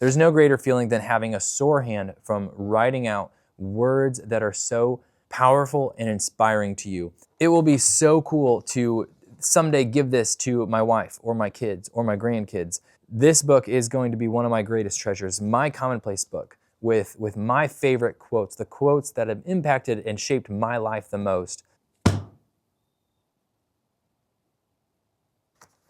There's no greater feeling than having a sore hand from writing out words that are so powerful and inspiring to you. It will be so cool to someday give this to my wife or my kids or my grandkids. This book is going to be one of my greatest treasures, my Commonplace book with my favorite quotes, the quotes that have impacted and shaped my life the most.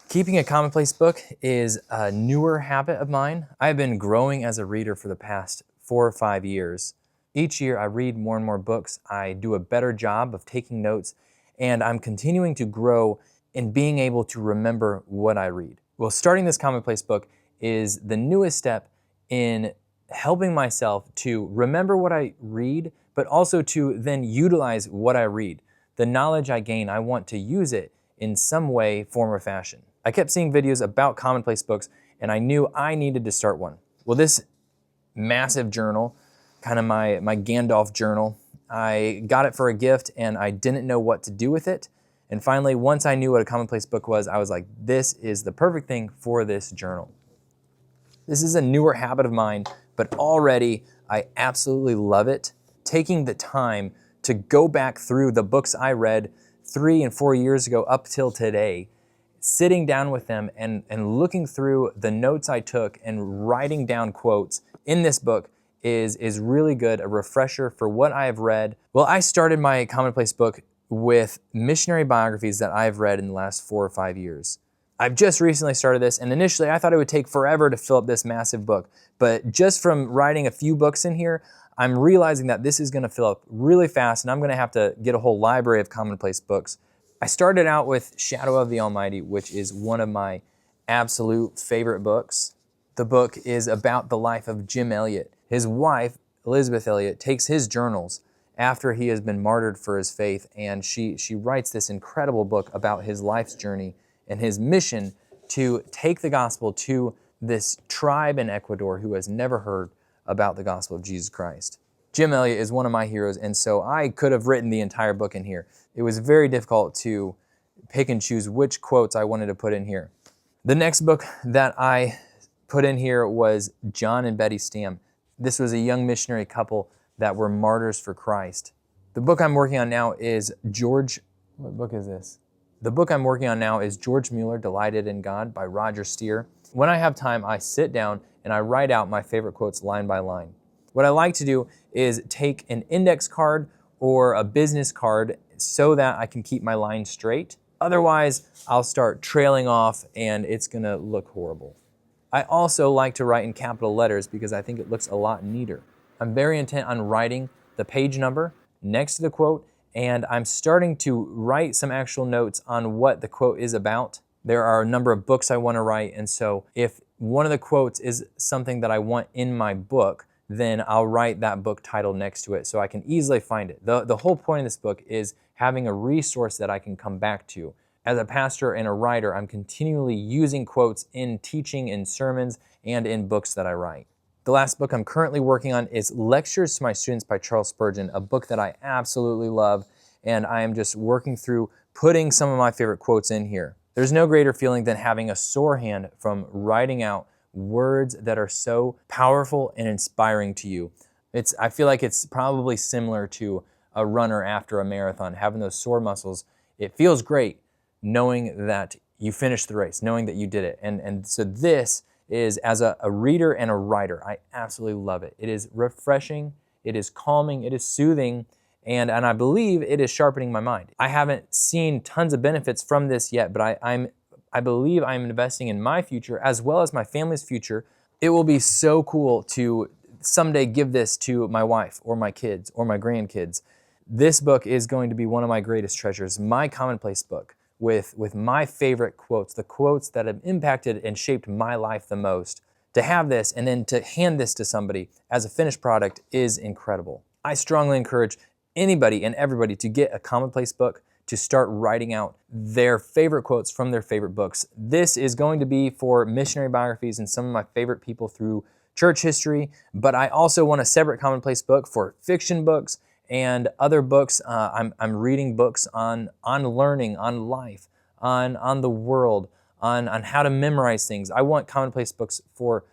Keeping a Commonplace book is a newer habit of mine. I've been growing as a reader for the past 4 or 5 years. Each year I read more and more books, I do a better job of taking notes, and I'm continuing to grow in being able to remember what I read. Well, starting this Commonplace book is the newest step in helping myself to remember what I read, but also to then utilize what I read. The knowledge I gain, I want to use it in some way, form, or fashion. I kept seeing videos about Commonplace books, and I knew I needed to start one. Well, this massive journal, kind of my Gandalf journal, I got it for a gift, and I didn't know what to do with it. And finally, once I knew what a Commonplace book was, I was like, this is the perfect thing for this journal. This is a newer habit of mine, but already I absolutely love it. Taking the time to go back through the books I read 3 and 4 years ago up till today, sitting down with them and looking through the notes I took and writing down quotes in this book is really good, a refresher for what I have read. Well, I started my Commonplace book with missionary biographies that I've read in the last 4 or 5 years. I've just recently started this, and initially I thought it would take forever to fill up this massive book, but just from writing a few books in here, I'm realizing that this is gonna fill up really fast, and I'm gonna have to get a whole library of Commonplace books. I started out with Shadow of the Almighty, which is one of my absolute favorite books. The book is about the life of Jim Elliot. His wife, Elizabeth Elliot, takes his journals after he has been martyred for his faith, and she writes this incredible book about his life's journey and his mission to take the gospel to this tribe in Ecuador who has never heard about the gospel of Jesus Christ. Jim Elliot is one of my heroes, and so I could have written the entire book in here. It was very difficult to pick and choose which quotes I wanted to put in here. The next book that I put in here was John and Betty Stam. This was a young missionary couple that were martyrs for Christ. The book I'm working on now is what book is this? The book I'm working on now is George Mueller, Delighted in God by Roger Steer. When I have time, I sit down and I write out my favorite quotes line by line. What I like to do is take an index card or a business card so that I can keep my lines straight. Otherwise, I'll start trailing off and it's gonna look horrible. I also like to write in capital letters because I think it looks a lot neater. I'm very intent on writing the page number next to the quote, and I'm starting to write some actual notes on what the quote is about. There are a number of books I want to write, and so if one of the quotes is something that I want in my book, then I'll write that book title next to it so I can easily find it. The whole point of this book is having a resource that I can come back to. As a pastor and a writer, I'm continually using quotes in teaching, in sermons, and in books that I write. The last book I'm currently working on is Lectures to My Students by Charles Spurgeon, a book that I absolutely love, and I am just working through putting some of my favorite quotes in here. There's no greater feeling than having a sore hand from writing out words that are so powerful and inspiring to you. I feel like it's probably similar to a runner after a marathon, having those sore muscles. It feels great knowing that you finished the race, knowing that you did it. And so this is, as a reader and a writer, I absolutely love it. It is refreshing, it is calming, it is soothing, and I believe it is sharpening my mind. I haven't seen tons of benefits from this yet, but I believe I'm investing in my future as well as my family's future. It will be so cool to someday give this to my wife or my kids or my grandkids. This book is going to be one of my greatest treasures, my Commonplace book, with my favorite quotes, the quotes that have impacted and shaped my life the most. To have this and then to hand this to somebody as a finished product is incredible. I strongly encourage anybody and everybody to get a Commonplace book, to start writing out their favorite quotes from their favorite books. This is going to be for missionary biographies and some of my favorite people through church history, but I also want a separate Commonplace book for fiction books and other books. I'm reading books on learning, on life, on the world, on how to memorize things. I want Commonplace books for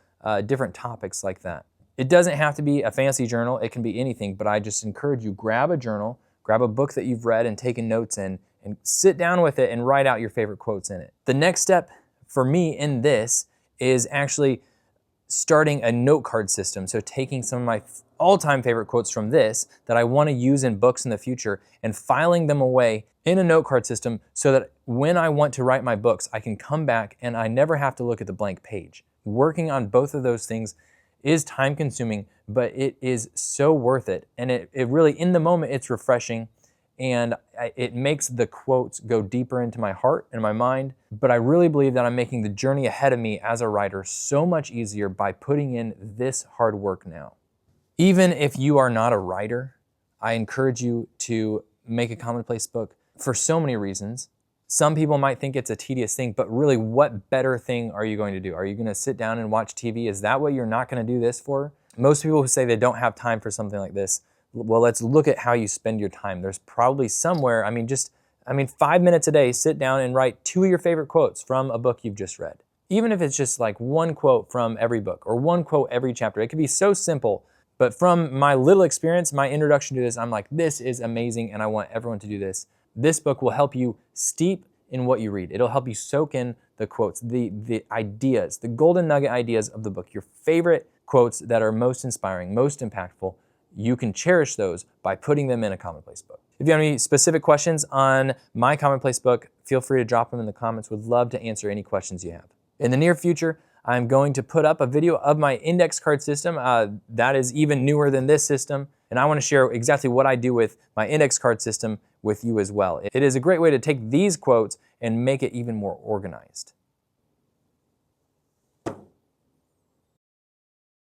different topics like that. It doesn't have to be a fancy journal, it can be anything, but I just encourage you, grab a journal, grab a book that you've read and taken notes in, and sit down with it and write out your favorite quotes in it. The next step for me in this is actually starting a note card system. So taking some of my all-time favorite quotes from this that I want to use in books in the future and filing them away in a note card system so that when I want to write my books, I can come back and I never have to look at the blank page. Working on both of those things is time consuming, but it is so worth it. And it really, in the moment, it's refreshing and it makes the quotes go deeper into my heart and my mind. But I really believe that I'm making the journey ahead of me as a writer so much easier by putting in this hard work now. Even if you are not a writer, I encourage you to make a Commonplace book for so many reasons. Some people might think it's a tedious thing, but really, what better thing are you going to do? Are you going to sit down and watch TV? Is that what you're not going to do this for? Most people who say they don't have time for something like this, well, let's look at how you spend your time. There's probably somewhere, 5 minutes a day, sit down and write 2 of your favorite quotes from a book you've just read. Even if it's just like 1 quote from every book or 1 quote every chapter. It could be so simple, but from my little experience, my introduction to this, I'm like, this is amazing and I want everyone to do this. This book will help you steep in what you read. It'll help you soak in the quotes, the ideas, the golden nugget ideas of the book, your favorite quotes that are most inspiring, most impactful. You can cherish those by putting them in a Commonplace book. If you have any specific questions on my Commonplace book, feel free to drop them in the comments. Would love to answer any questions you have. In the near future, I'm going to put up a video of my index card system. That is even newer than this system. And I want to share exactly what I do with my index card system with you as well. It is a great way to take these quotes and make it even more organized.